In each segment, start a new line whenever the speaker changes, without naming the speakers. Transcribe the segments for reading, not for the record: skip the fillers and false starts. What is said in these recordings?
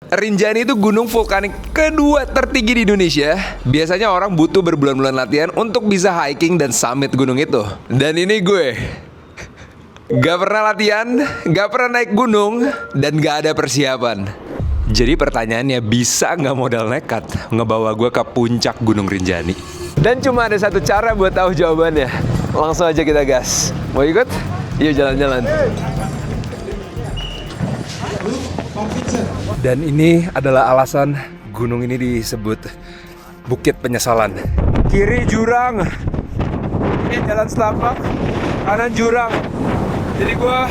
Rinjani itu gunung vulkanik kedua tertinggi di Indonesia. Biasanya orang butuh berbulan-bulan latihan untuk bisa hiking dan summit gunung itu. Dan ini gue gak pernah latihan, gak pernah naik gunung, dan gak ada persiapan. Jadi pertanyaannya, bisa gak modal nekat ngebawa gue ke puncak Gunung Rinjani? Dan cuma ada satu cara buat tahu jawabannya. Langsung aja kita gas. Mau ikut? Yuk jalan-jalan. Dan ini adalah alasan gunung ini disebut Bukit Penyesalan. Kiri jurang, ini jalan setapak, kanan jurang. Jadi gua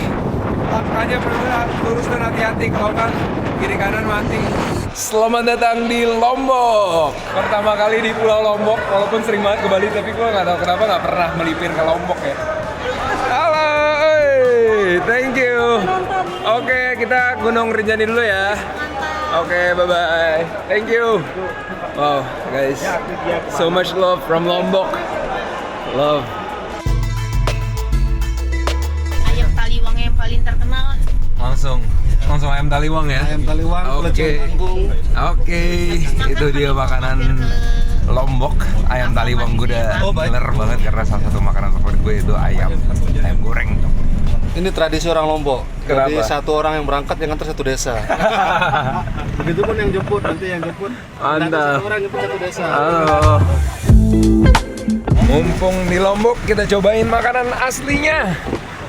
langkahnya benar-benar lurus dan hati-hati, kalau kan kiri kanan mati. Selamat datang di Lombok. Pertama kali di Pulau Lombok, walaupun sering banget ke Bali, tapi gua nggak tahu kenapa nggak pernah melipir ke Lombok ya. Halo, thank you. Oke, kita Gunung Rinjani dulu ya. Oke, bye-bye. Thank you. Wow, guys, so much love from Lombok. Love.
Ayam taliwang yang paling terkenal.
Langsung ayam taliwang ya.
Ayam taliwang,
Oke, itu dia makanan Lombok. Ayam taliwang gue udah ngiler banget karena salah satu makanan favorit gue itu ayam goreng.
Ini tradisi orang Lombok.
Kenapa?
Jadi satu orang yang berangkat yang nganter satu desa. Begitupun yang jemput, nanti yang jemput.
Mantap.
Satu orang jemput satu desa.
Halo. Mumpung di Lombok, kita cobain makanan aslinya.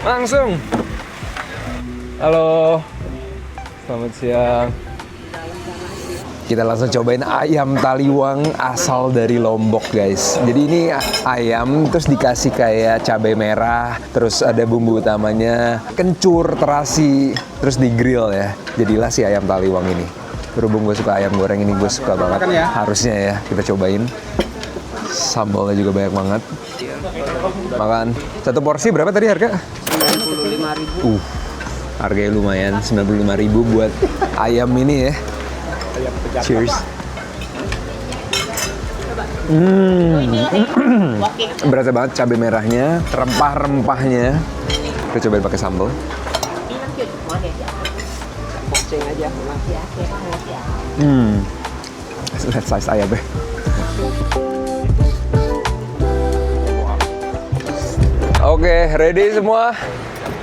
Langsung. Halo. Selamat siang. Kita langsung cobain ayam taliwang asal dari Lombok, guys. Jadi ini ayam terus dikasih kayak cabai merah, terus ada bumbu utamanya, kencur, terasi, terus di grill ya. Jadilah si ayam taliwang ini. Berhubung gue suka ayam goreng ini, gue suka banget. Harusnya ya, kita cobain. Sambalnya juga banyak banget. Makan. Satu porsi berapa tadi harga?
95.000.
Harganya lumayan, 95.000 buat ayam ini ya. Cheers. Berasa banget cabai merahnya, rempah-rempahnya. Kita cobain pakai sambal. Lihat size ayamnya. Oke, ready semua?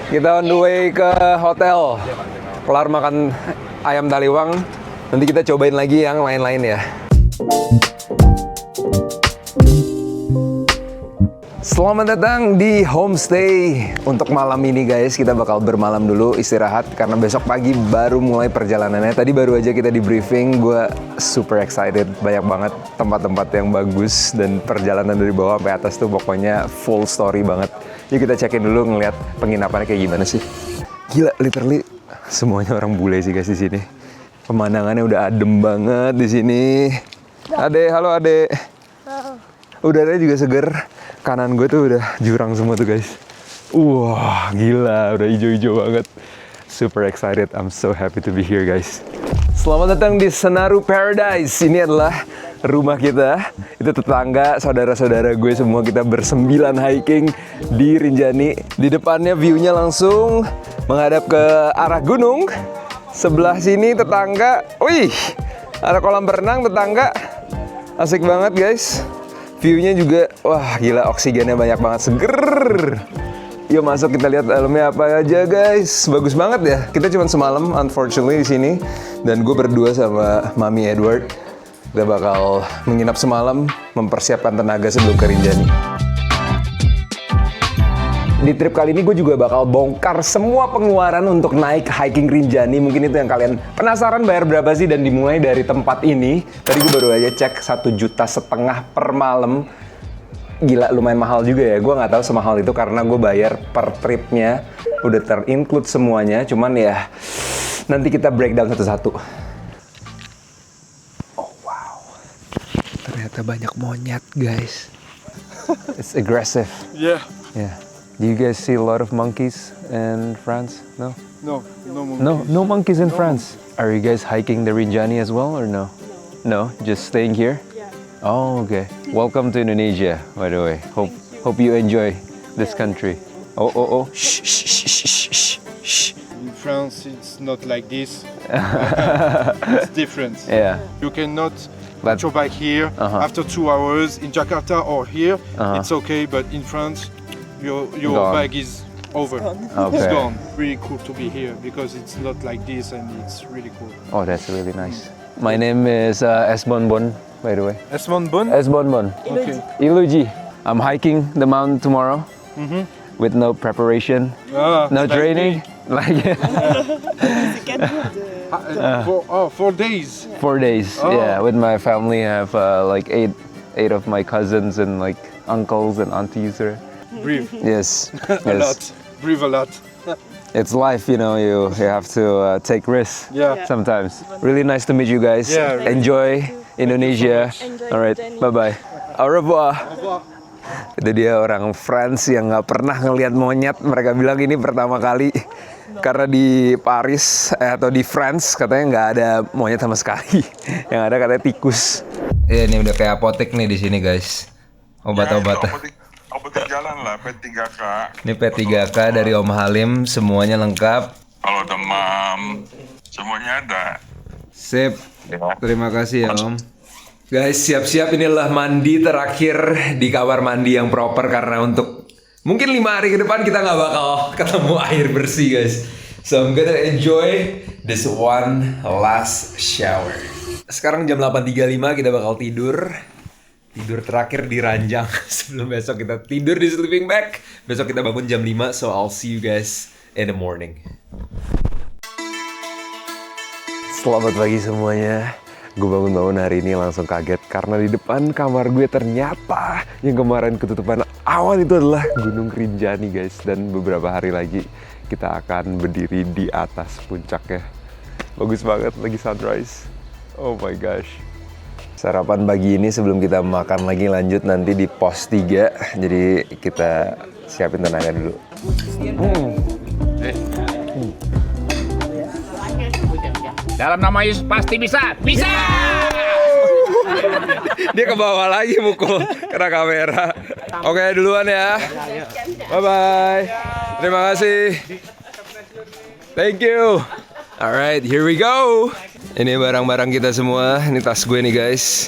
Kita on the way ke hotel. Kelar makan ayam taliwang, nanti kita cobain lagi yang lain-lain ya. Selamat datang di homestay. Untuk malam ini guys, kita bakal bermalam dulu, istirahat. Karena besok pagi baru mulai perjalanannya. Tadi baru aja kita di briefing, gue super excited. Banyak banget tempat-tempat yang bagus. Dan perjalanan dari bawah sampai atas tuh pokoknya full story banget. Yuk kita cekin dulu ngeliat penginapannya kayak gimana sih. Gila, literally semuanya orang bule sih guys di sini. Pemandangannya udah adem banget di sini. Ade, halo Ade. Udaranya juga seger. Kanan gue tuh udah jurang semua tuh guys. Wah, gila, udah hijau-hijau banget. Super excited, I'm so happy to be here guys. Selamat datang di Senaru Paradise. Ini adalah rumah kita. Itu tetangga, saudara-saudara gue semua, kita bersembilan hiking di Rinjani. Di depannya view-nya langsung menghadap ke arah gunung. Sebelah sini tetangga, wih, ada kolam berenang tetangga. Asik banget guys. View-nya juga, wah gila, oksigennya banyak banget, seger. Yuk masuk kita lihat dalamnya apa aja guys. Bagus banget ya. Kita cuma semalam unfortunately di sini, dan gue berdua sama Mami Edward. Kita bakal menginap semalam, mempersiapkan tenaga sebelum ke Rinjani. Di trip kali ini gue juga bakal bongkar semua pengeluaran untuk naik hiking Rinjani. Mungkin itu yang kalian penasaran, bayar berapa sih, dan dimulai dari tempat ini. Tadi gue baru aja cek 1,5 juta per malam. Gila, lumayan mahal juga ya. Gue nggak tahu semahal itu karena gue bayar per tripnya. Udah ter-include semuanya, cuman ya nanti kita breakdown satu-satu. Oh wow, ternyata banyak monyet guys. It's aggressive.
Yeah.
Yeah. Do you guys see a lot of monkeys in France? No?
No monkey.
No monkeys in France. Are you guys hiking the Rinjani as well or no? No, just staying here? Yeah. Oh, okay. Welcome to Indonesia, by the way. Hope you enjoy this country. Oh. Shh.
France it's not like this. It's different.
Yeah.
You cannot
But-
put your bike here after 2 hours in Jakarta or here. It's okay, but in France, your
Gone.
bike is over.
Okay.
It's gone. Really cool to be here because it's not like this and it's really cool.
Oh, that's really nice. My name is S Bonbon, by the way.
Esmond Bon?
S Bonbon.
Okay.
Iluji. I'm hiking the mountain tomorrow with no preparation,
Ah,
no
like
training. Like
for 4 days.
4 days.
Oh.
Yeah, with my family. I have like eight of my cousins and like uncles and aunties.
Breathe
Yes.
a lot. Breathe a lot.
It's life, you know. You have to take risks.
Yeah.
Sometimes. Really nice to meet you guys.
Yeah, really.
Enjoy Indonesia. Alright, bye bye. Au revoir. Itu dia orang France yang nggak pernah ngelihat monyet. Mereka bilang ini pertama kali karena di Paris atau di France katanya nggak ada monyet sama sekali. Yang ada katanya tikus. Iya, ini udah kayak apotek nih di sini guys. Obat-obatan.
Obat jalan lah, P3K.
Ini P3K dari Om Halim, semuanya lengkap.
Kalau demam, semuanya ada.
Sip.
Ya.
Terima kasih ya Om. Guys, siap-siap, inilah mandi terakhir di kamar mandi yang proper karena untuk mungkin 5 hari ke depan kita nggak bakal ketemu air bersih guys. So I'm gonna enjoy this one last shower. Sekarang jam 8.35 kita bakal tidur. Tidur terakhir di ranjang sebelum besok kita tidur di sleeping bag. Besok kita bangun jam 5, so I'll see you guys in the morning. Selamat pagi semuanya. Gue bangun-bangun hari ini langsung kaget karena di depan kamar gue ternyata yang kemarin ketutupan awan itu adalah Gunung Rinjani guys. Dan beberapa hari lagi kita akan berdiri di atas puncaknya. Bagus banget, lagi sunrise. Oh my gosh. Sarapan pagi ini sebelum kita makan lagi lanjut nanti di pos 3. Jadi kita siapin tenaga dulu.
Dalam nama Yesus pasti bisa. Bisa!
Dia ke bawah lagi mukul kena kamera. Oke, duluan ya. Bye-bye. Terima kasih. Thank you. Alright, here we go. Ini barang-barang kita semua. Ini tas gue nih guys.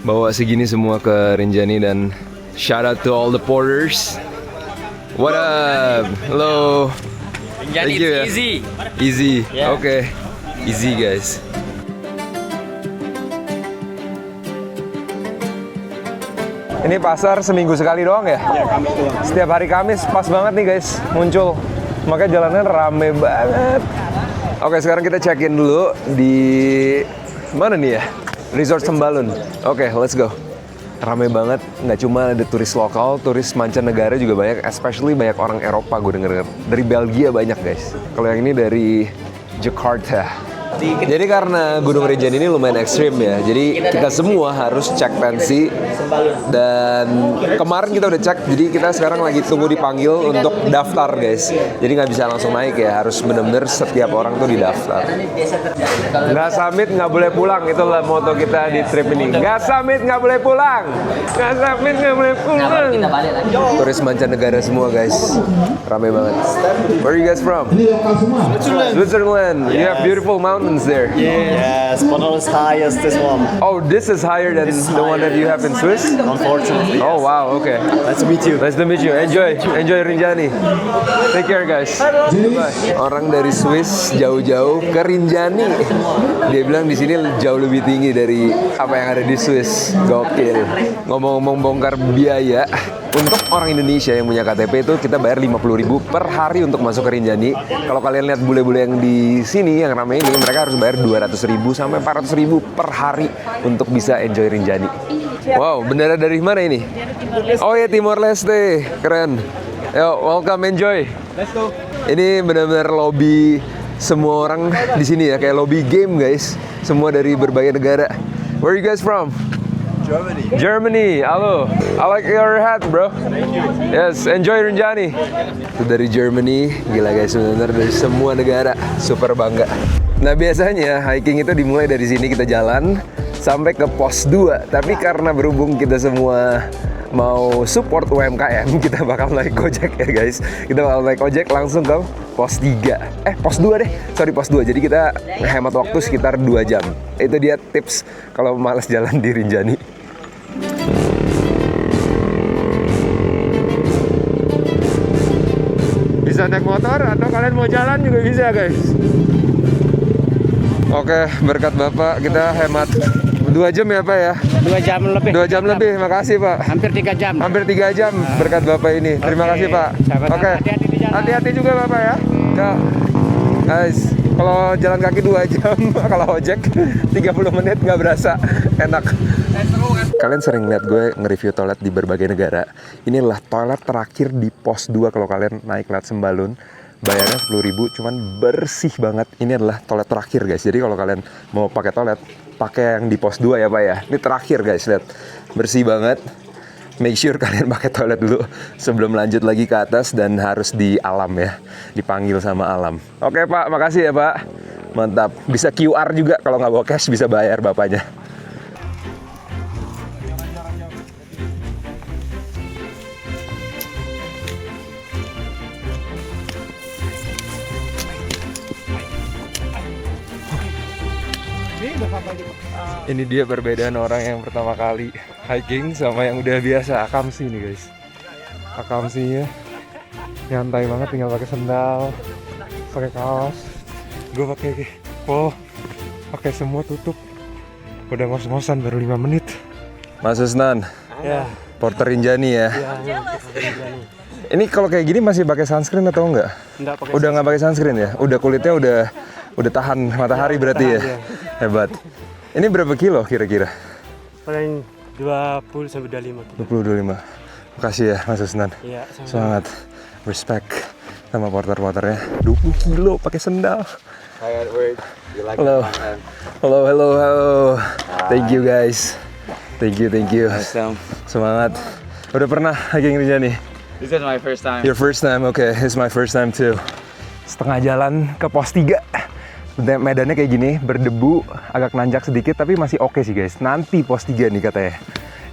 Bawa segini semua ke Rinjani dan shout out to all the porters. What up? Hello. Thank you, ya. Easy. Oke. Easy guys. Ini pasar seminggu sekali doang ya? Iya, Kamis doang. Setiap hari Kamis, pas banget nih guys, muncul. Makanya jalanan rame banget. Oke, sekarang kita check-in dulu di mana nih ya? Resort Sembalun. Oke, let's go. Rame banget, nggak cuma ada turis lokal, turis mancanegara juga banyak, especially banyak orang Eropa, gue denger. Dari Belgia banyak guys. Kalau yang ini dari Jakarta. Jadi karena Gunung Rinjani ini lumayan ekstrim ya, jadi kita semua harus cek tensi. Dan kemarin kita udah cek, jadi kita sekarang lagi tunggu dipanggil untuk daftar guys. Jadi nggak bisa langsung naik ya, harus bener-bener setiap orang tuh didaftar. Nggak summit nggak boleh pulang, itulah moto kita di trip ini. Nggak summit nggak boleh pulang, nggak summit nggak boleh pulang. Turis mancanegara semua guys, rame banget. Where are you guys from? Switzerland. You have beautiful mountains there.
Yes, but not as high as this one,
Oh, this is higher than the one that you have in Swiss?
unfortunately.
Oh wow, okay.
Nice to meet you.
Nice to meet you. Enjoy Rinjani. Take care guys. Bye. Orang dari Swiss jauh-jauh ke Rinjani. Dia bilang di sini jauh lebih tinggi dari apa yang ada di Swiss. Gokil. Ngomong-ngomong bongkar biaya, untuk orang Indonesia yang punya KTP itu kita bayar 50.000 per hari untuk masuk ke Rinjani. Kalau kalian lihat bule-bule yang di sini yang ramai ini, mereka harus bayar 200.000 sampai 400.000 per hari untuk bisa enjoy Rinjani. Wow, bendera dari mana ini? Oh ya, Timor Leste. Keren. Yo, welcome, enjoy. Let's go. Ini benar-benar lobby semua orang di sini ya, kayak lobby game guys. Semua dari berbagai negara. Where are you guys from? Germany. Halo. I like your hat, bro. Thank you. Yes, enjoy Rinjani. Itu dari Germany. Gila guys, benar-benar dari semua negara. Super bangga. Nah, biasanya hiking itu dimulai dari sini kita jalan sampai ke pos 2. Tapi karena berhubung kita semua mau support UMKM, kita bakal naik Gojek ya guys. Kita bakal naik Gojek langsung ke pos 3. Pos 2 deh. Sorry, pos 2. Jadi kita hemat waktu sekitar 2 jam. Itu dia tips kalau malas jalan di Rinjani. Bisa naik motor atau kalian mau jalan juga bisa guys. Oke, berkat Bapak kita hemat 2 jam ya Pak ya?
2 jam lebih.
2 jam lebih, makasih Pak.
Hampir 3 jam.
Hampir 3 jam berkat Bapak ini. Terima kasih Pak.
Sama-sama.
Oke,
Hati-hati di jalan.
hati-hati juga Bapak ya. Ya, guys, kalau jalan kaki 2 jam, kalau ojek 30 menit nggak berasa, enak. Kalian sering lihat gue nge-review toilet di berbagai negara. Ini adalah toilet terakhir di pos 2 kalau kalian naik lewat Sembalun. Bayarnya 10.000, cuman bersih banget. Ini adalah toilet terakhir guys. Jadi kalau kalian mau pakai toilet, pakai yang di pos 2 ya Pak ya. Ini terakhir guys, lihat. Bersih banget. Make sure kalian pakai toilet dulu sebelum lanjut lagi ke atas dan harus di alam ya. Dipanggil sama alam. Oke Pak, makasih ya Pak. Mantap. Bisa QR juga kalau nggak bawa cash bisa bayar bapaknya. Ini dia perbedaan orang yang pertama kali hiking sama yang udah biasa akamsi nih guys. Akamsinya nyantai banget, tinggal pakai sendal, pakai kaos. Gue pakai pakai semua tutup. Udah ngos-ngosan baru 5 menit. Mas Usnan,
Ya.
Porter Rinjani ya. Ini kalau kayak gini masih pakai sunscreen atau enggak? Udah nggak pakai sunscreen ya? Udah kulitnya udah tahan matahari berarti ya? Hebat. Ini berapa kilo kira-kira?
Paling 20 sampai 25.
20-25. Makasih ya Mas Usnan.
Iya,
Sangat respect sama porter-porternya. 20 kilo pakai sendal. Halo. Halo. Thank you guys. Thank you. Semangat. Udah pernah hiking Rinjani?
This is my first time.
Your first time, okay. This is my first time too. Setengah jalan ke pos 3. Medannya kayak gini, berdebu, agak nanjak sedikit, tapi masih oke sih guys. Nanti pos 3 nih katanya.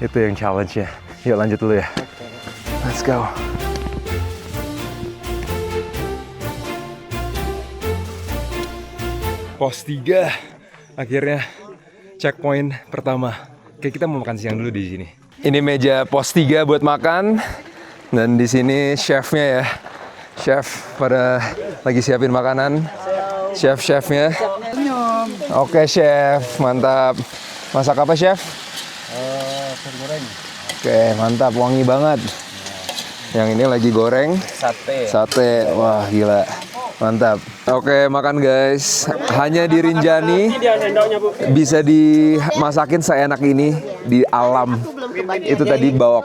Itu yang challenge-nya. Yuk lanjut dulu ya. Let's go. Pos 3. Akhirnya checkpoint pertama. Oke, kita mau makan siang dulu di sini. Ini meja pos 3 buat makan. Dan di sini chefnya ya. Chef pada lagi siapin makanan. Chefnya. Oke, chef. Mantap. Masak apa, chef?
Goreng.
Oke, mantap. Wangi banget. Yang ini lagi goreng. Sate. Wah, gila. Mantap. Oke, makan guys. Hanya di Rinjani bisa dimasakin seenak ini di alam. Itu tadi bawa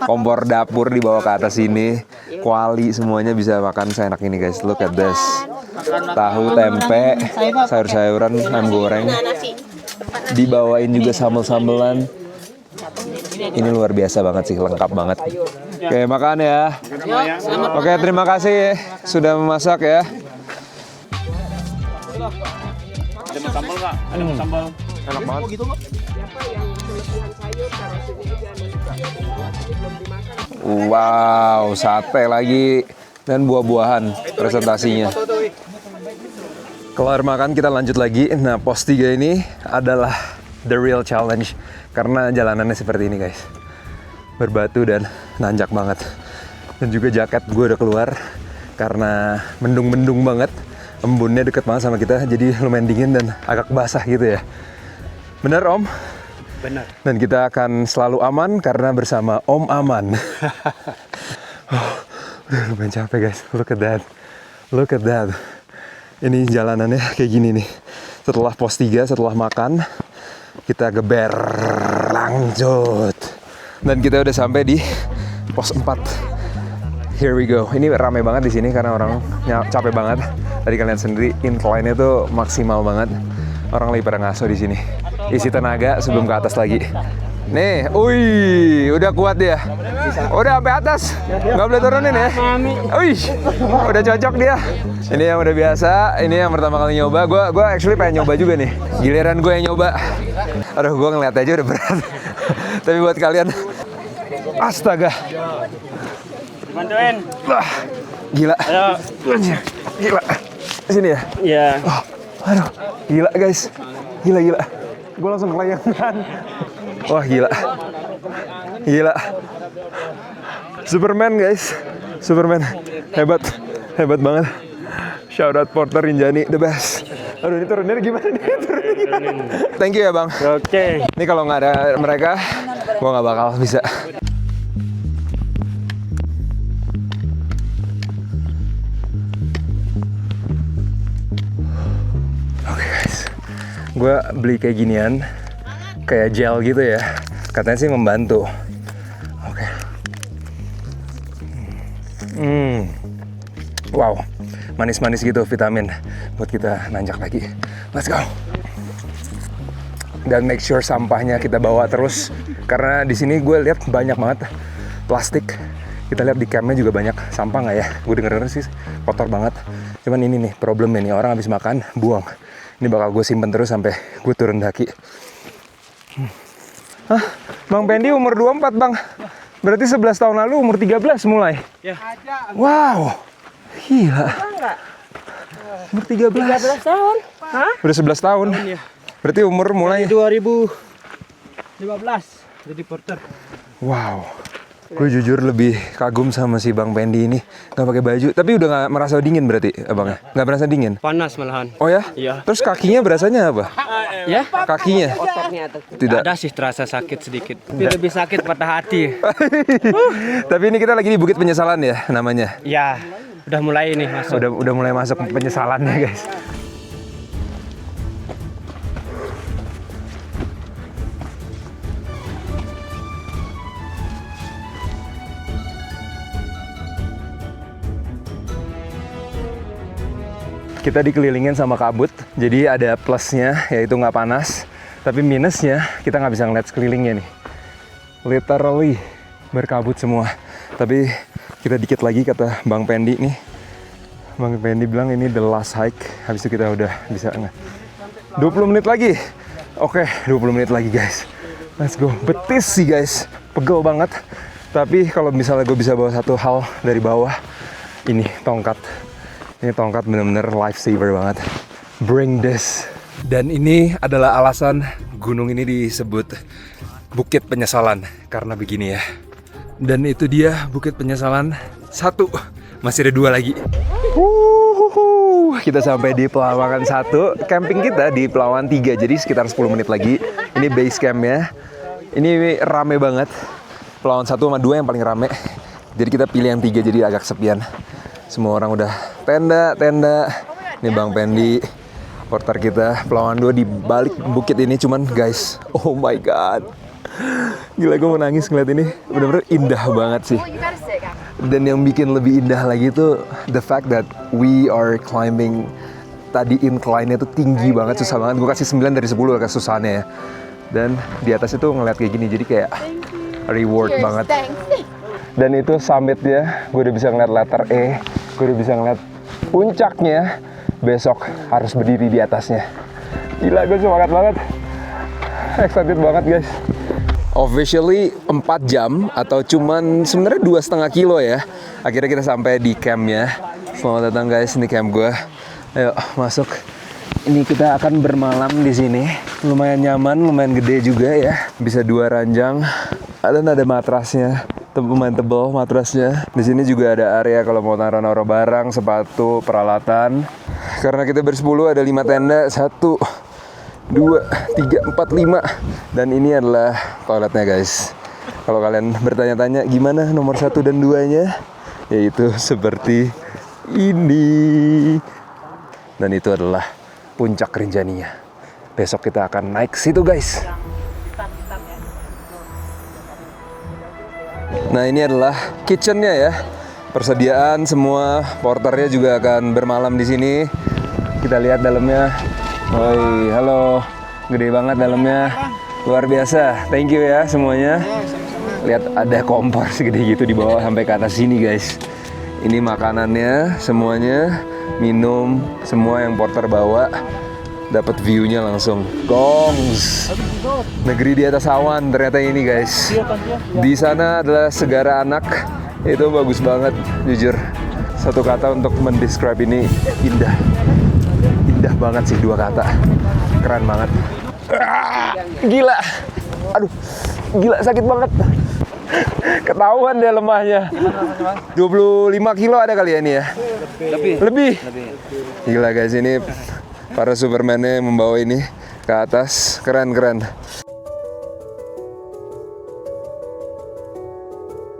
kompor dapur dibawa ke atas sini, kuali semuanya bisa makan seenak ini guys. Look at this. Tahu, tempe, sayur-sayuran, ayam goreng. Dibawain juga sambal-sambelan. Ini luar biasa banget sih, lengkap banget. Oke, makan ya. Oke, terima kasih sudah memasak ya.
Ada sambal nggak? Ada sambal.
Enak banget. Wow, sate lagi dan buah-buahan presentasinya. Kelar makan kita lanjut lagi. Nah, pos 3 ini adalah the real challenge karena jalanannya seperti ini guys. Berbatu dan nanjak banget. Dan juga jaket gue udah keluar karena mendung-mendung banget. Embunnya deket banget sama kita, jadi lumayan dingin dan agak basah gitu ya. Bener Om?
Benar.
Dan kita akan selalu aman karena bersama Om Aman. Udah lumayan capek guys, look at that. Ini jalanannya kayak gini nih. Setelah pos 3, setelah makan, kita geber lanjut. Dan kita udah sampai di pos 4. Here we go. Ini rame banget di sini karena orang capek banget. Tadi kalian sendiri incline-nya tuh maksimal banget. Orang lagi pada ngaso di sini. Isi tenaga sebelum ke atas lagi. Nih, udah kuat dia. Udah sampai atas. Nggak boleh turunin ya. Udah cocok dia. Ini yang udah biasa. Ini yang pertama kali nyoba. Gue actually pengen nyoba juga nih. Giliran gue yang nyoba. Aduh, gue ngeliat aja udah berat. Tapi buat kalian Astaga.
Bantuin.
Wah, gila.
Ayo.
Gila. Sini ya?
Ya.
Oh, aduh, gila guys. Gila. Gue langsung kelayangan. Wah, gila. Gila. Superman guys. Superman. Hebat banget. Shout out Porter Rinjani, the best. Aduh, ini turunnya gimana nih? Thank you ya bang.
Oke.
Ini kalau nggak ada mereka, gue nggak bakal bisa. Oke guys, gue beli kayak ginian, kayak gel gitu ya. Katanya sih membantu. Oke. Wow, manis-manis gitu vitamin buat kita nanjak lagi. Let's go. Dan make sure sampahnya kita bawa terus, karena di sini gue lihat banyak banget plastik. Kita lihat di campnya juga banyak sampah nggak ya? Gue denger sih kotor banget. Cuman ini nih problemnya nih, orang habis makan buang. Ini bakal gue simpen terus sampai gue turun daki. Hah? Bang Pendi umur 24 bang. Berarti 11 tahun lalu umur 13 mulai.
Ya.
Wow. Gila. Umur 13
tahun.
Hah?
Udah 11 tahun. Berarti umur mulai
2015 jadi porter.
wow. Gue jujur lebih kagum sama si Bang Pendi ini. Gak pakai baju, tapi udah gak merasa dingin berarti abangnya? Gak merasa dingin?
Panas malahan.
Oh ya?
Iya.
Terus kakinya berasanya apa?
Ya?
Kakinya? Tidak.
Ada sih terasa sakit sedikit. Tapi lebih sakit patah hati.
Tapi ini kita lagi di Bukit Penyesalan ya namanya?
Ya, udah mulai nih masuk.
Udah mulai masuk penyesalannya guys. Kita dikelilingin sama kabut, jadi ada plusnya yaitu nggak panas, tapi minusnya kita nggak bisa ngeliat sekelilingnya nih. Literally berkabut semua. Tapi kita dikit lagi kata Bang Pendi nih. Bang Pendi bilang ini the last hike, habis itu kita udah bisa 20 menit lagi. Oke, 20 menit lagi guys. Let's go. Betis sih guys, pegel banget. Tapi kalau misalnya gue bisa bawa satu hal dari bawah, ini tongkat. Ini tongkat bener-bener lifesaver banget. Bring this. Dan ini adalah alasan gunung ini disebut Bukit Penyesalan. Karena begini ya. Dan itu dia Bukit Penyesalan 1. Masih ada 2 lagi. Kita sampai di Pelawangan 1. Camping kita di Pelawangan 3. Jadi sekitar 10 menit lagi. Ini base campnya. Ini rame banget. Pelawangan 1 sama 2 yang paling rame. Jadi kita pilih yang 3 jadi agak sepian. Semua orang udah tenda. Ini Bang Pendi, porter kita. Pelawan 2 di balik bukit ini. Cuman guys, oh my god, gila gue mau nangis ngeliat ini. Bener-bener indah banget sih. Dan yang bikin lebih indah lagi tuh the fact that we are climbing. Tadi incline-nya tuh tinggi banget, susah banget. Gue kasih 9 dari 10 kesusahannya ya. Dan di atas itu ngeliat kayak gini, jadi kayak reward banget. Dan itu summitnya, gue udah bisa ngeliat letter E, gue udah bisa ngeliat puncaknya. Besok harus berdiri di atasnya. Gila, gue semangat banget. Excited banget guys. Officially 4 jam atau cuman sebenarnya 2,5 kilo ya. Akhirnya kita sampai di campnya. Selamat datang guys, ini camp gue. Ayo masuk. Ini kita akan bermalam di sini. Lumayan nyaman, lumayan gede juga ya. Bisa 2 ranjang. Dan ada matrasnya. Lumayan tebal matrasnya. Di sini juga ada area kalau mau naruh-naruh barang, sepatu, peralatan. Karena kita bersepuluh ada 5 tenda, 1, 2, 3, 4, 5. Dan ini adalah toiletnya guys. Kalau kalian bertanya-tanya gimana nomor 1 dan 2-nya, yaitu seperti ini. Dan itu adalah puncak Rinjaninya. Besok kita akan naik ke situ guys. Nah ini adalah kitchennya ya. Persediaan semua, porternya juga akan bermalam di sini. Kita lihat dalamnya. Woi, halo. Gede banget dalamnya. Luar biasa. Thank you ya semuanya. Lihat ada kompor segede gitu di bawah sampai ke atas sini guys. Ini makanannya semuanya, minum semua yang porter bawa. dapat view-nya langsung. Gongs. Negeri di atas awan ternyata ini guys. Di sana adalah Segara Anak. Itu bagus banget, jujur. Satu kata untuk mendescribe ini, indah. Indah banget sih, 2 kata. Keren banget. Gila. Aduh, gila sakit banget. Ketahuan deh lemahnya. 25 kilo ada kali ya ini ya? Lebih. Gila guys, ini para Superman-nya membawa ini ke atas. Keren.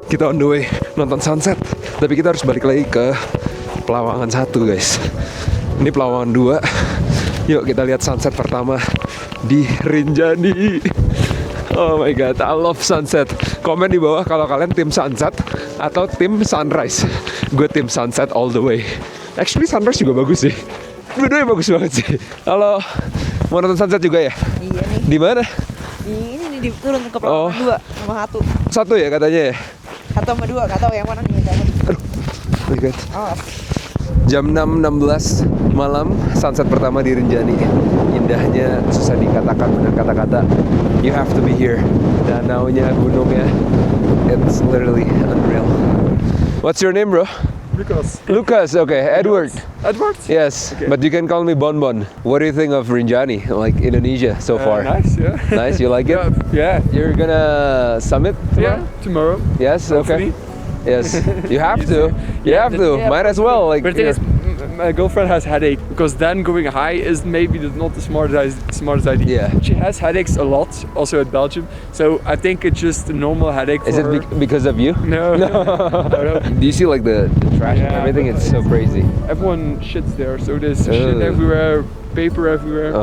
Kita on the way nonton sunset. Tapi kita harus balik lagi ke Pelawangan 1 guys. Ini Pelawangan 2. Yuk kita lihat sunset pertama di Rinjani. Oh my god, I love sunset. Komen di bawah kalau kalian tim sunset atau tim sunrise. Gue tim sunset all the way. Actually sunrise juga bagus sih. Dua-duanya bagus banget sih. Halo, mau nonton sunset juga ya?
Iya nih.
Di mana?
Ini di turun ke Pelawangan 2 sama 1.
1 ya katanya ya?
1 sama 2, nggak tahu yang mana nih.
Aduh, oh my god.
Oh.
Jam 6.16 malam, sunset pertama di Rinjani. Indahnya susah dikatakan dengan kata-kata. You have to be here. Danaunya, gunungnya, it's literally unreal. What's your name, bro? Lucas, okay. Edward. Yes, okay. But you can call me Bonbon. What do you think of Rinjani, like Indonesia so far?
Nice, yeah.
Nice, you like it?
Yeah.
You're gonna summit tomorrow?
Yeah, tomorrow.
Yes, okay.
Hopefully.
Yes, you have to. You have to.
Yeah,
might as well. Like,
but the thing is, my girlfriend has headache because then going high is maybe not the smartest idea.
Yeah.
She has headaches a lot, also at Belgium. So I think it's just a normal headache.
Is it
for her.
because of you?
No. No.
Do you see like the trash and everything? It's so crazy.
Everyone shits there, so there's shit everywhere, paper everywhere.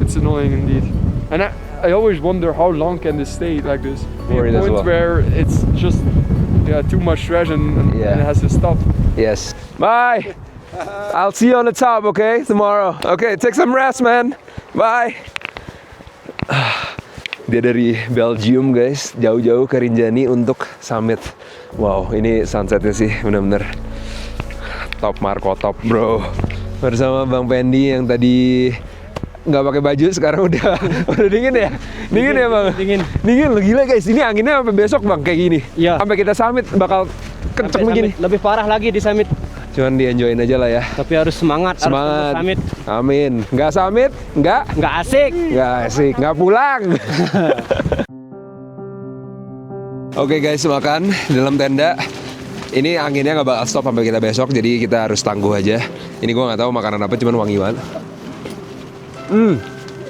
It's annoying indeed. And I always wonder how long can this stay like this?
Worried as well.
Where it's just too much trash and it has to stop.
Yes. Bye. I'll see you on the top, okay? Tomorrow. Okay, take some rest, man. Bye. Dia dari Belgium, guys, jauh-jauh ke Rinjani untuk summit. Wow, ini sunsetnya sih bener-bener top Marco top, bro. Bersama Bang Pendi yang tadi nggak pakai baju, sekarang udah dingin ya? Dingin ya bang? Dingin lo, gila guys, ini anginnya sampai besok bang kayak gini.
Iya.
Sampai kita summit bakal kenceng begini.
Lebih parah lagi di summit.
Cuman di-enjoyin aja lah ya.
Tapi harus semangat.
Semangat.
Harus summit.
Amin. Nggak summit, nggak
asik.
Nggak asik, nggak pulang. Oke guys, makan di dalam tenda. Ini anginnya nggak bakal stop sampai kita besok, jadi kita harus tangguh aja. Ini gue nggak tahu makanan apa, cuman wangi banget.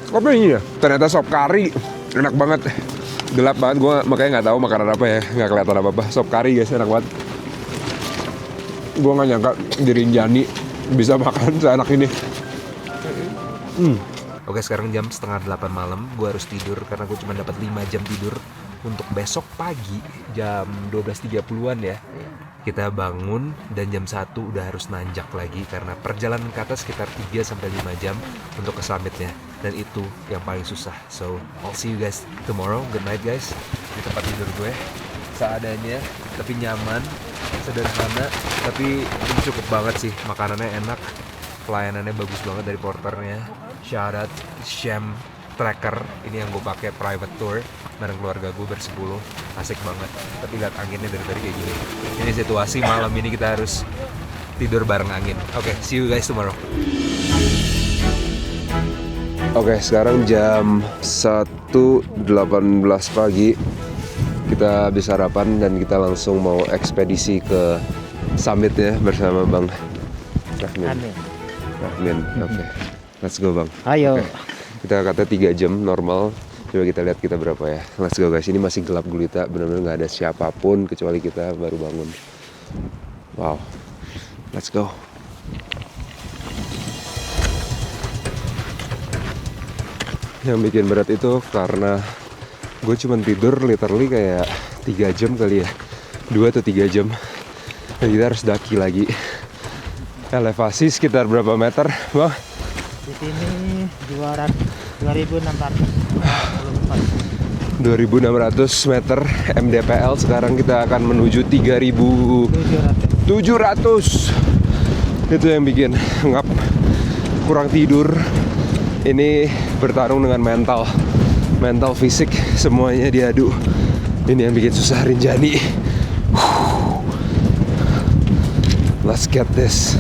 Apa ini ya? Ternyata sop kari, enak banget. Gelap banget, gue makanya nggak tahu makanan apa ya, nggak kelihatan apa-apa. Sop kari guys, enak banget. Gue nggak nyangka di Rinjani bisa makan seenak ini. Oke, sekarang jam 7:30 malam. Gue harus tidur karena gue cuma dapat 5 jam tidur. Untuk besok pagi jam 12.30-an ya, kita bangun dan jam 1 udah harus nanjak lagi karena perjalanan ke atas sekitar 3-5 jam untuk ke summitnya, dan itu yang paling susah. So I'll see you guys tomorrow. Good night guys. Di tempat tidur gue seadanya tapi nyaman, sederhana tapi ini cukup banget sih. Makanannya enak, pelayanannya bagus banget dari porternya. Shout out Sham Tracker, ini yang gue pakai private tour bareng keluarga gue bersepuluh, asik banget. Tapi lihat anginnya dari tadi kayak gini. Ini situasi malam ini kita harus tidur bareng angin. Oke, see you guys tomorrow. Oke, sekarang jam 1.18 pagi. Kita habis sarapan dan kita langsung mau ekspedisi ke summitnya bersama Bang Rahmin. Oke, let's go Bang.
Ayo.
Okay. Kita kata 3 jam normal. Coba kita lihat kita berapa ya. Let's go guys. Ini masih gelap gulita, benar-benar nggak ada siapapun kecuali kita baru bangun. Wow. Let's go. Yang bikin berat itu karena gue cuma tidur literally kayak 3 jam kali ya. 2 atau 3 jam. Dan kita harus daki lagi. Elevasi sekitar berapa meter, Bang?
Di sini 2.600
meter MDPL. Sekarang kita akan menuju 3.700. Itu yang bikin ngap, kurang tidur, Ini bertarung dengan mental, fisik, semuanya diadu. Ini yang bikin susah Rinjani. Let's get this.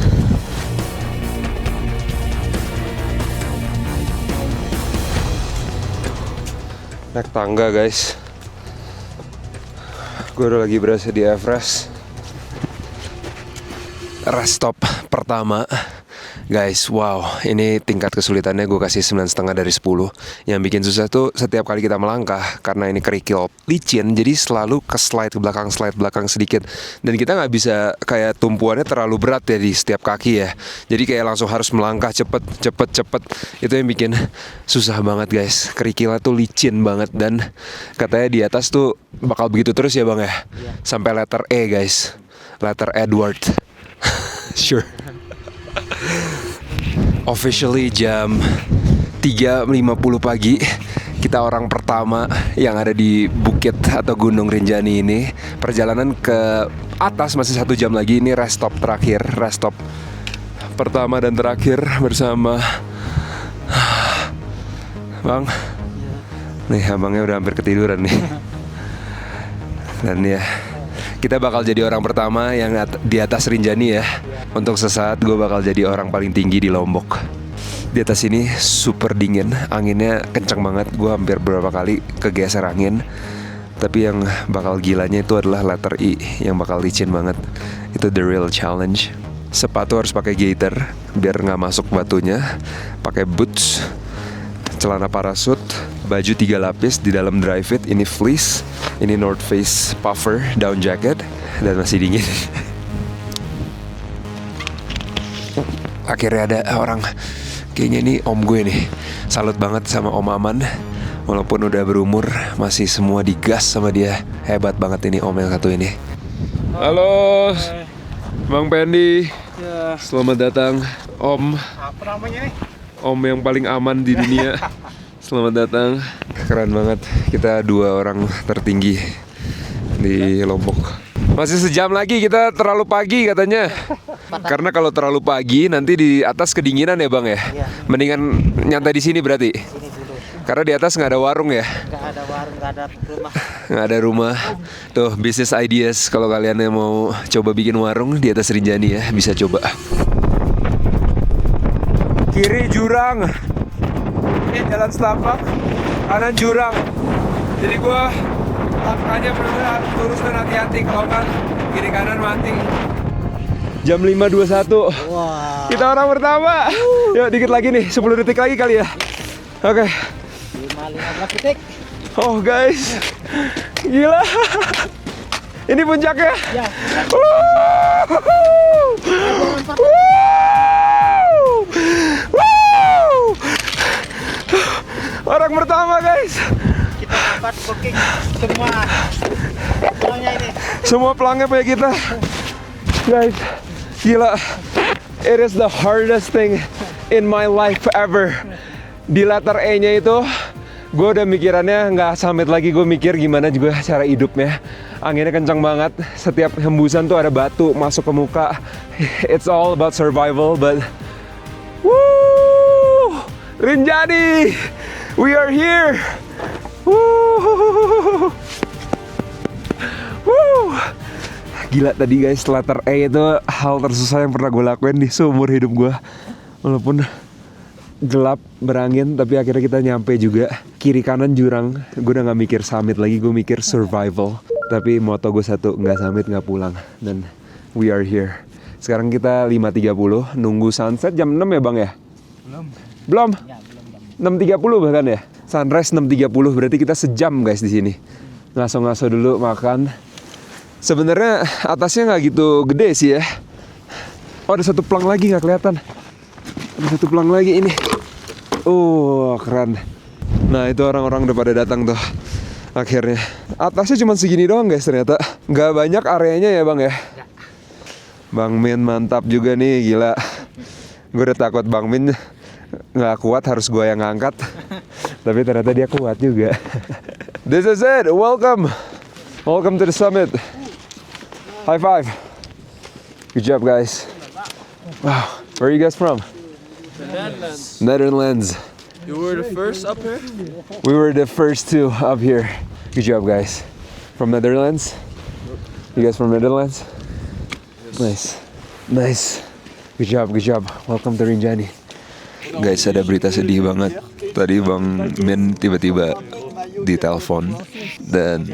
Naik tangga guys. Gue udah lagi berasa di Everest. Rest stop pertama. Guys, wow, ini tingkat kesulitannya gue kasih 9,5 dari 10. Yang bikin susah tuh setiap kali kita melangkah, karena ini kerikil licin, jadi selalu ke slide belakang sedikit. Dan kita nggak bisa kayak tumpuannya terlalu berat ya di setiap kaki ya. Jadi kayak langsung harus melangkah cepet. Itu yang bikin susah banget guys. Kerikilnya tuh licin banget, dan katanya di atas tuh bakal begitu terus ya bang ya. Sampai letter E guys, letter Edward. Sure. Officially jam 3.50 pagi. Kita orang pertama yang ada di bukit atau Gunung Rinjani ini. Perjalanan ke atas masih 1 jam lagi. Ini rest stop terakhir, rest stop pertama dan terakhir bersama Bang. Nih abangnya udah hampir ketiduran nih. Dan ya, kita bakal jadi orang pertama yang di atas Rinjani ya. Untuk sesaat gue bakal jadi orang paling tinggi di Lombok. Di atas ini super dingin, anginnya kencang banget. Gue hampir beberapa kali kegeser angin. Tapi yang bakal gilanya itu adalah letter I, yang bakal licin banget. Itu the real challenge. Sepatu harus pakai gaiter biar nggak masuk batunya. Pakai boots, celana parasut, baju 3 lapis, di dalam dry fit. Ini fleece, ini North Face puffer down jacket, dan masih dingin. Akhirnya ada orang, kayaknya ini om gue nih. Salut banget sama Om Aman. Walaupun udah berumur, masih semua digas sama dia. Hebat banget ini om yang satu ini. Halo Bang Pendi. Selamat datang Om.
Apa namanya nih?
Om yang paling aman di dunia. Selamat datang. Keren banget. Kita 2 orang tertinggi di Lombok. Masih sejam lagi, kita terlalu pagi katanya. Karena kalau terlalu pagi nanti di atas kedinginan ya bang ya. Mendingan nyantai di sini berarti.
Sini dulu.
Karena di atas nggak ada warung ya.
Nggak ada warung, nggak ada rumah.
Nggak ada rumah. Tuh business ideas, kalau kalian yang mau coba bikin warung di atas Rinjani ya, bisa coba. Kiri jurang. Ini jalan setapak. Kanan jurang. Jadi gua langkahnya benar-benar lurus dan hati-hati, kalau kan kiri kanan mati. Jam 5.21.
Wah.
Kita orang pertama. Yuk dikit lagi nih, 10 detik lagi kali ya. Oke.
15 detik.
Oh guys, gila. Ini puncaknya.
Ya.
Orang pertama guys.
Kita dapat booking semuanya ini.
Semua pelangnya punya kita. Guys, gila. It is the hardest thing in my life ever. Di letter E-nya itu, gue udah mikirannya nggak summit lagi. Gue mikir gimana juga cara hidupnya. Anginnya kencang banget. Setiap hembusan tuh ada batu masuk ke muka. It's all about survival, but woo! Rinjani, we are here. Woo! Woo! Gila tadi guys, letter E itu hal tersusah yang pernah gue lakuin di seumur hidup gue. Walaupun gelap, berangin, tapi akhirnya kita nyampe juga. Kiri kanan jurang, gue udah gak mikir summit lagi, gue mikir survival. Tapi moto gue satu, gak summit gak pulang. Dan we are here. Sekarang kita 5.30, nunggu sunset jam 6 ya bang ya? Belum?
Ya, belum.
6.30 bahkan ya? Sunrise 6.30, berarti kita sejam guys di sini. Ngaso-ngaso dulu, makan. Sebenarnya atasnya nggak gitu gede sih ya. Oh ada satu pelang lagi nggak kelihatan. Ada satu pelang lagi ini. Keren. Nah itu orang-orang udah pada datang tuh. Akhirnya atasnya cuma segini doang guys ternyata. Nggak banyak areanya ya bang ya. Bang Min mantap juga nih, gila. Gue udah takut Bang Min nggak kuat, harus gue yang ngangkat. Tapi ternyata dia kuat juga. This is it, welcome to the summit. High five. Good job guys. Wow, where are you guys from? Netherlands.
You were the first up here?
We were the first two up here. Good job, guys. From Netherlands? You guys from Netherlands? Nice. Nice. Good job, good job. Welcome to Rinjani. Guys, ada berita sedih banget. Tadi Bang Min tiba-tiba ditelepon dan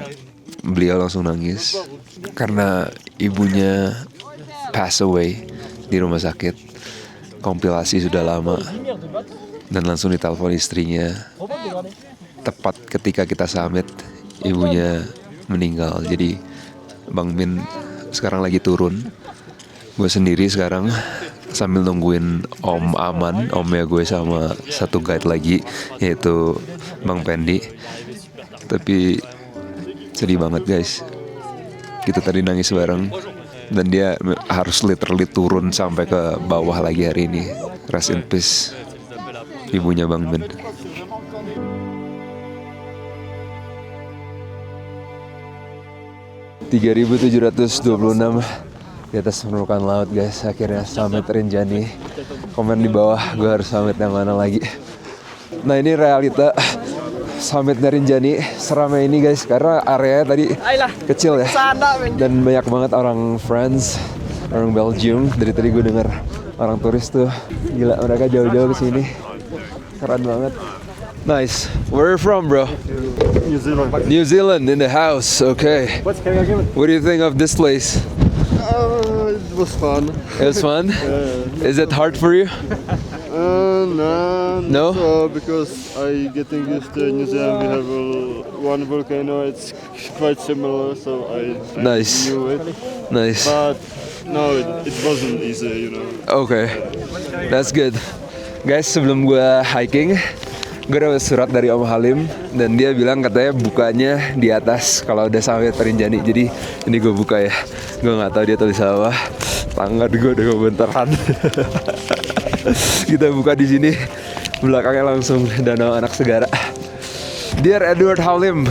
beliau langsung nangis karena ibunya pass away di rumah sakit. Kompilasi sudah lama dan langsung ditelepon istrinya. Tepat ketika kita summit, ibunya meninggal. Jadi Bang Min sekarang lagi turun. Gue sendiri sekarang sambil nungguin Om Aman, omnya gue sama satu guide lagi, yaitu Bang Pendi. Tapi sedih banget guys. Kita tadi nangis bareng dan dia harus literally turun sampai ke bawah lagi hari ini. Rest in peace ibunya Bang Min. ...3.726 di atas permukaan laut guys. Akhirnya summit Rinjani. Komen di bawah gue harus summit yang mana lagi. Nah ini realita summit Rinjani seramai ini guys, karena area tadi kecil ya dan banyak banget orang France, orang Belgium. Dari tadi gue denger orang turis tuh gila, mereka jauh-jauh kesini, keren banget. Nice. Where are you from, bro?
New Zealand.
New Zealand in the house. Okay. What do you think of this place?
It was fun.
It was fun. Is it hard for you? No.
So, because I getting used to New Zealand, we have one volcano. It's quite similar, so I
Nice.
knew it.
Nice.
But no, it wasn't easy, you know.
Okay, that's good. Guys, sebelum gue hiking, gue dapat surat dari Om Halim dan dia bilang katanya bukanya di atas kalau udah sampai Rinjani. Jadi ini gue buka ya. Gue nggak tahu dia tulis apa. Tangan gue udah kebenteran. Kita buka di sini. Belakangnya langsung Danau Anak Segara. Dear Edward Halim,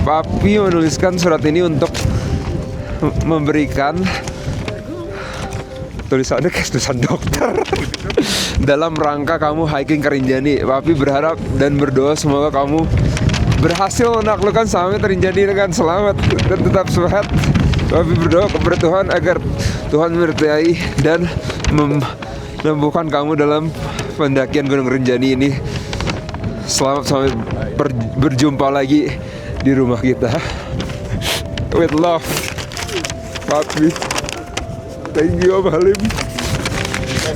Papi menuliskan surat ini untuk memberikan tulisannya kayak tulisan dokter. Dalam rangka kamu hiking ke Rinjani, Papi berharap dan berdoa semoga kamu berhasil menaklukkan summit Rinjani dengan selamat dan tetap sehat. Papi berdoa kepada Tuhan agar Tuhan menyertai dan menemukan kamu dalam pendakian Gunung Rinjani ini. Selamat sampai berjumpa lagi di rumah kita. With love, Papi. Thank you Om Halim.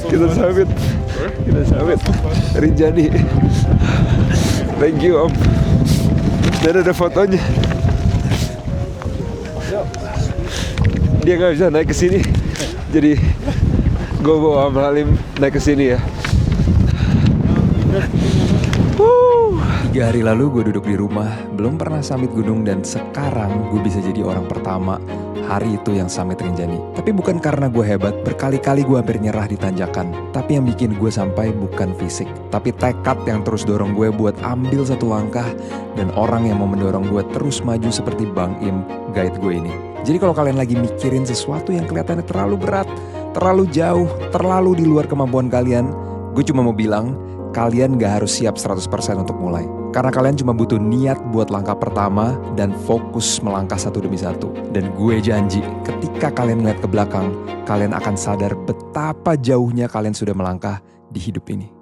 Kita samit Rinjani. Thank you Om. Dan ada fotonya. Dia nggak bisa naik ke sini, jadi gue bawa Om Halim naik ke sini ya. 3 hari lalu gue duduk di rumah, belum pernah summit gunung dan sekarang gue bisa jadi orang pertama hari itu yang summit Rinjani. Tapi bukan karena gue hebat, berkali-kali gue hampir nyerah di tanjakan. Tapi yang bikin gue sampai bukan fisik, tapi tekad yang terus dorong gue buat ambil satu langkah dan orang yang mau mendorong gue terus maju seperti Bang Im, guide gue ini. Jadi kalau kalian lagi mikirin sesuatu yang kelihatannya terlalu berat, terlalu jauh, terlalu di luar kemampuan kalian, gue cuma mau bilang, kalian gak harus siap 100% untuk mulai. Karena kalian cuma butuh niat buat langkah pertama dan fokus melangkah satu demi satu. Dan gue janji, ketika kalian ngeliat ke belakang, kalian akan sadar betapa jauhnya kalian sudah melangkah di hidup ini.